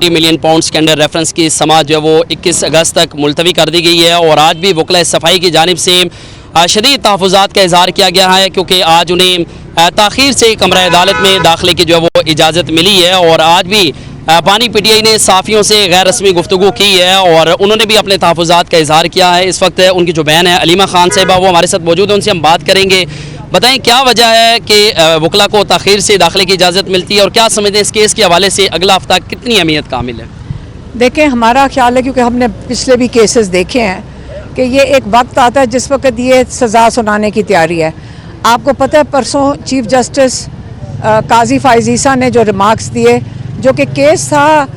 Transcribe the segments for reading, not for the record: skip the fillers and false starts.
20 million pounds के under reference की समाअत जो है वो 21 अगस्त तक मुलतवी कर दी गई है और आज भी वकला सफाई की जानिब से शदीद तहफ़्फ़ुज़ात का इज़हार किया गया है क्योंकि आज उन्हें ताख़ीर से कमरा अदालत में दाखिले की जो है वो इजाज़त मिली है और आज भी पानी PTI ने साफ़ियों से गैर रस्मी गुफ्तगू की है और उन्होंने भी अपने तहफ़्फ़ुज़ात का इज़हार किया है। इस वक्त उनकी जो बहन है अलीमा खान साहिबा वो हमारे साथ मौजूद है, उनसे हम बात करेंगे। बताएं क्या वजह है कि वकला को ताख़ीर से दाखिले की इजाज़त मिलती है और क्या समझते हैं इस केस के हवाले से अगला हफ्ता कितनी अहमियत का हामिल है? देखें, हमारा ख्याल है क्योंकि हमने पिछले भी केसेस देखे हैं कि ये एक वक्त आता है जिस वक्त ये सज़ा सुनाने की तैयारी है। आपको पता है परसों चीफ जस्टिस काजी फ़ाइज़ ईसा ने जो रिमार्क्स दिए, जो कि केस था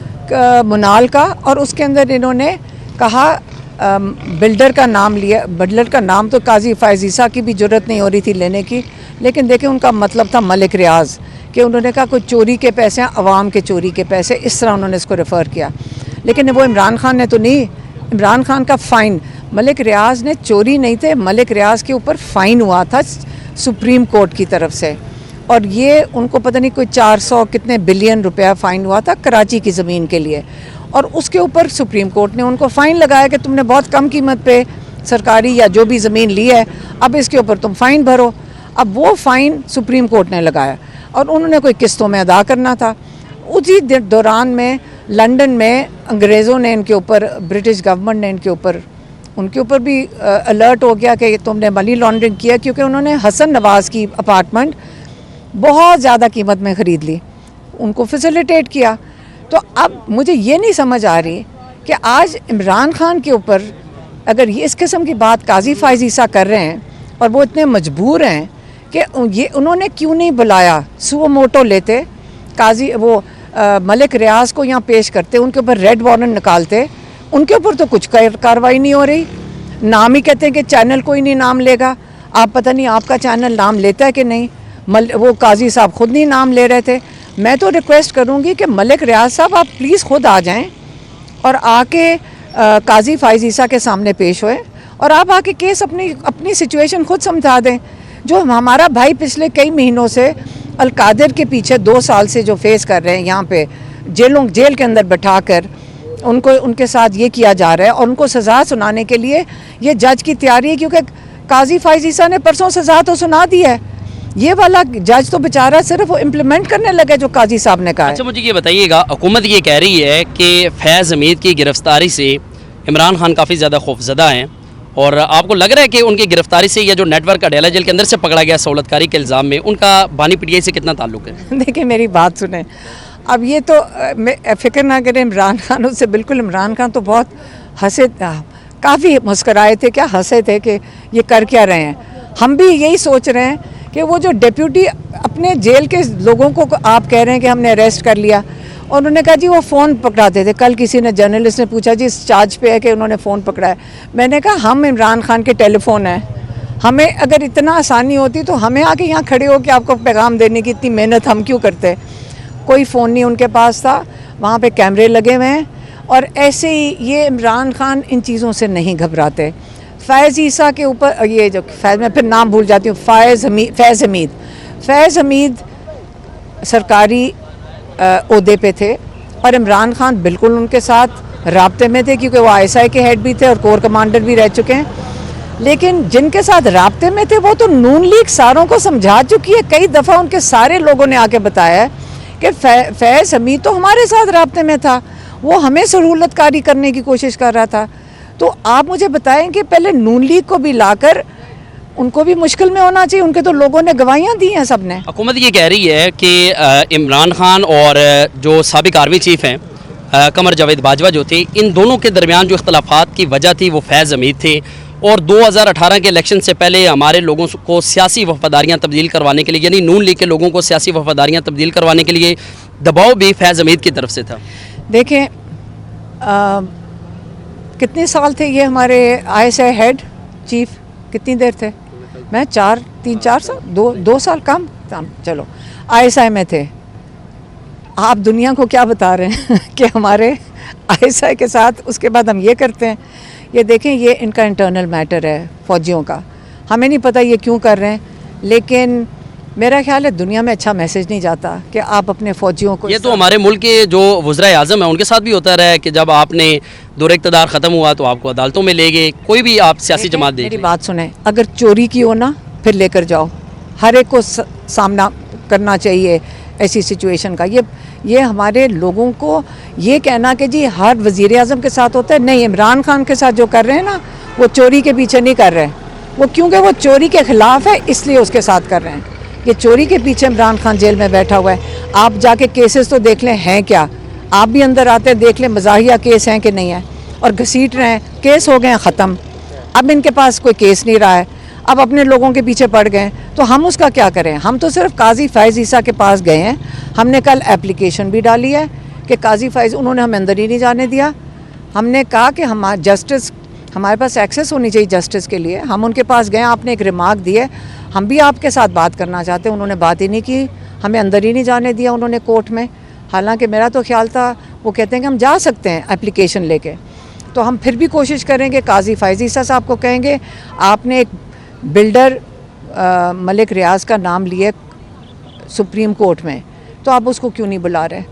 मुनाल का और उसके अंदर इन्होंने कहा बिल्डर का नाम लिया। बिल्डर का नाम तो काजी फ़ाइज़ ईसा की भी ज़रूरत नहीं हो रही थी लेने की, लेकिन देखें उनका मतलब था मलिक रियाज कि उन्होंने कहा कोई चोरी के पैसे हैं, अवाम के चोरी के पैसे, इस तरह उन्होंने इसको रेफ़र किया। लेकिन वो इमरान खान ने तो नहीं, इमरान खान का फ़ाइन, मलिक रियाज ने चोरी नहीं थे, मलिक रियाज के ऊपर फ़ाइन हुआ था सुप्रीम कोर्ट की तरफ से और ये उनको पता नहीं कोई 400 कितने बिलियन रुपया फ़ाइन हुआ था कराची की ज़मीन के लिए और उसके ऊपर सुप्रीम कोर्ट ने उनको फ़ाइन लगाया कि तुमने बहुत कम कीमत पे सरकारी या जो भी ज़मीन ली है, अब इसके ऊपर तुम फ़ाइन भरो। अब वो फ़ाइन सुप्रीम कोर्ट ने लगाया और उन्होंने कोई किस्तों में अदा करना था। उसी दौरान में लंदन में अंग्रेज़ों ने इनके ऊपर, ब्रिटिश गवर्नमेंट ने इनके ऊपर, उनके ऊपर भी अलर्ट हो गया कि तुमने मनी लॉन्ड्रिंग किया, क्योंकि उन्होंने हसन नवाज़ की अपार्टमेंट बहुत ज़्यादा कीमत में ख़रीद ली, उनको फैसिलिटेट किया। तो अब मुझे ये नहीं समझ आ रही कि आज इमरान खान के ऊपर अगर ये इस किस्म की बात काजी फ़ाइज़ ईसा कर रहे हैं और वो इतने मजबूर हैं कि ये उन्होंने क्यों नहीं बुलाया, सुओ मोटो लेते काजी वो मलिक रियाज को यहाँ पेश करते, उनके ऊपर रेड वारंट निकालते, उनके ऊपर तो कुछ कार्रवाई नहीं हो रही। नाम ही कहते हैं कि चैनल कोई नहीं नाम लेगा। आप पता नहीं आपका चैनल नाम लेता है कि नहीं, वो काजी साहब खुद नहीं नाम ले रहे थे। मैं तो रिक्वेस्ट करूँगी कि मलिक रियाज साहब आप प्लीज़ खुद आ जाएं और आके काजी फ़ाइज़ ईसा के सामने पेश होए और आप आके केस अपनी सिचुएशन खुद समझा दें। जो हमारा भाई पिछले कई महीनों से अलकादिर के पीछे 2 साल से जो फेस कर रहे हैं, यहाँ पे जेल के अंदर बैठा कर उनको उनके साथ ये किया जा रहा है और उनको सज़ा सुनाने के लिए ये जज की तैयारी है, क्योंकि काजी फ़ाइज़ ईसा ने परसों सज़ा तो सुना दी है, ये वाला जज तो बेचारा सिर्फ वो इम्प्लीमेंट करने लगे जो काजी साहब ने कहा। अच्छा, मुझे ये बताइएगा, हुकूमत ये कह रही है कि फैज़ हमीद की गिरफ्तारी से इमरान खान काफ़ी ज़्यादा खौफज़दा हैं और आपको लग रहा है कि उनकी गिरफ्तारी से या जो नेटवर्क अडेला जेल के अंदर से पकड़ा गया सहूलतकारी के इल्ज़ाम में उनका बानी PTI से कितना ताल्लुक़ है? देखिए मेरी बात सुने, अब ये तो फ़िक्र ना करें इमरान खान उससे, बिल्कुल इमरान खान तो बहुत हंसे, काफ़ी मुस्कराए थे, क्या हंसे थे कि ये कर क्या रहे हैं। हम भी यही सोच रहे हैं कि वो जो डिप्यूटी अपने जेल के लोगों को आप कह रहे हैं कि हमने अरेस्ट कर लिया और उन्होंने कहा जी वो फ़ोन पकड़ाते थे। कल किसी ने, जर्नलिस्ट ने पूछा जी इस चार्ज पे है कि उन्होंने फ़ोन पकड़ा है। मैंने कहा हम इमरान खान के टेलीफोन हैं, हमें अगर इतना आसानी होती तो हमें आके यहाँ खड़े हो के आपको पैगाम देने की इतनी मेहनत हम क्यों करते। कोई फ़ोन नहीं उनके पास था, वहाँ पे कैमरे लगे हुए हैं और ऐसे ही ये इमरान खान इन चीज़ों से नहीं घबराते। फ़ैज़ ईसा के ऊपर ये जो फैज़, मैं फिर नाम भूल जाती हूँ, फैज़ हमीद सरकारी ओहदे पे थे और इमरान खान बिल्कुल उनके साथ राब्ते में थे, क्योंकि वो ISI के हेड भी थे और कोर कमांडर भी रह चुके हैं। लेकिन जिनके साथ राब्ते में थे वो तो नून लीग सारों को समझा चुकी है, कई दफ़ा उनके सारे लोगों ने आके बताया है कि फैज़ हमीद तो हमारे साथ राब्ते में था, वो हमें सहूलतकारी करने की कोशिश कर रहा था। तो आप मुझे बताएं कि पहले नून लीग को भी लाकर उनको भी मुश्किल में होना चाहिए, उनके तो लोगों ने गवाहियाँ दी हैं सब ने। हुकूमत ये कह रही है कि इमरान खान और जो साबिक आर्मी चीफ हैं कमर जावेद बाजवा जो थे, इन दोनों के दरमियान जो इख्तलाफात की वजह थी वो फैज़ हमीद थे और 2018 के इलेक्शन से पहले हमारे लोगों को सियासी वफादारियाँ तब्दील करवाने के लिए, यानी नून लीग के लोगों को सियासी वफादारियाँ तब्दील करवाने के लिए दबाव भी फैज़ हमीद की तरफ से था। देखें कितने साल थे ये हमारे ISI हेड चीफ, कितनी देर थे? मैं 3-4 साल, 2 साल कम, चलो ISI में थे। आप दुनिया को क्या बता रहे हैं कि हमारे ISI के साथ उसके बाद हम ये करते हैं। ये देखें, ये इनका इंटरनल मैटर है फौजियों का, हमें नहीं पता ये क्यों कर रहे हैं, लेकिन मेरा ख्याल है दुनिया में अच्छा मैसेज नहीं जाता कि आप अपने फौजियों को ये तो हमारे मुल्क के जो वज़राए आज़म हैं उनके साथ भी होता रहा है कि जब आपने दौर इक़्तिदार ख़त्म हुआ तो आपको अदालतों में ले गए। कोई भी आप सियासी जमात देख मेरी लें। बात सुने, अगर चोरी की हो ना फिर लेकर जाओ, हर एक को सामना करना चाहिए ऐसी सिचुएशन का। ये हमारे लोगों को ये कहना कि जी हर वज़ीर आज़म के साथ होता है, नहीं, इमरान खान के साथ जो कर रहे हैं ना वो चोरी के पीछे नहीं कर रहे हैं, वो क्योंकि वो चोरी के ख़िलाफ़ है इसलिए उसके साथ कर रहे हैं। ये चोरी के पीछे इमरान खान जेल में बैठा हुआ है। आप जाके केसेस तो देख लें हैं क्या, आप भी अंदर आते देख लें मज़ाहिया केस हैं कि नहीं है, और घसीट रहे हैं, केस हो गए हैं ख़त्म, अब इनके पास कोई केस नहीं रहा है, अब अपने लोगों के पीछे पड़ गए, तो हम उसका क्या करें। हम तो सिर्फ काजी फ़ैज़ ईसा के पास गए हैं, हमने कल एप्लीकेशन भी डाली है कि काजी फ़ैज़, उन्होंने हमें अंदर ही नहीं जाने दिया। हमने कहा कि हमारा जस्टिस, हमारे पास एक्सेस होनी चाहिए जस्टिस के लिए। हम उनके पास गए, आपने एक रिमार्क दी है, हम भी आपके साथ बात करना चाहते हैं, उन्होंने बात ही नहीं की, हमें अंदर ही नहीं जाने दिया उन्होंने कोर्ट में। हालांकि मेरा तो ख्याल था वो कहते हैं कि हम जा सकते हैं एप्लीकेशन लेके, तो हम फिर भी कोशिश करेंगे। काजी फ़ैज़ ईसा साहब को कहेंगे आपने एक बिल्डर मलिक रियाज का नाम लिया सुप्रीम कोर्ट में, तो आप उसको क्यों नहीं बुला रहे।